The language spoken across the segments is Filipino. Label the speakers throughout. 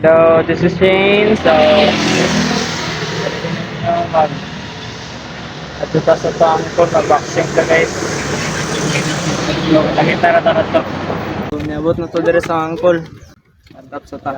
Speaker 1: So, this is Shane. So, mag at ito sa tang ko na boxing ka guys. So, nakita na to na to. So, niabot na to dire sa angkol. Atap sa ta.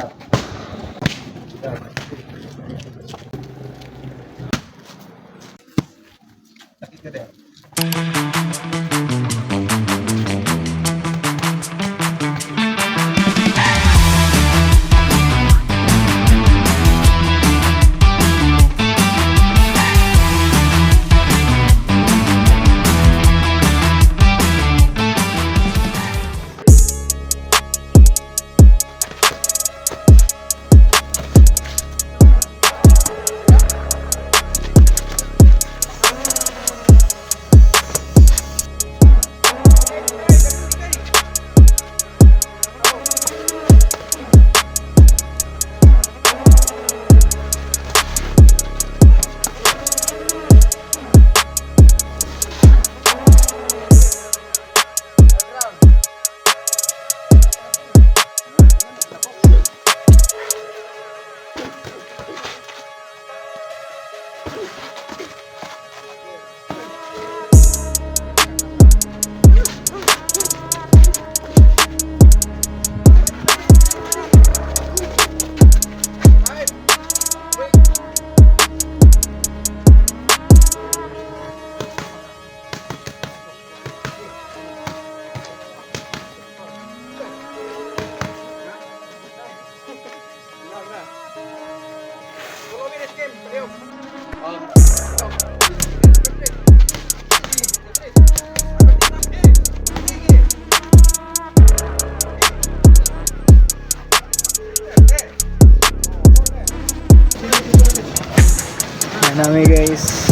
Speaker 1: Yan namin guys.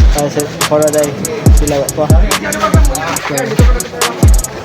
Speaker 1: Para day sila pa. Okay.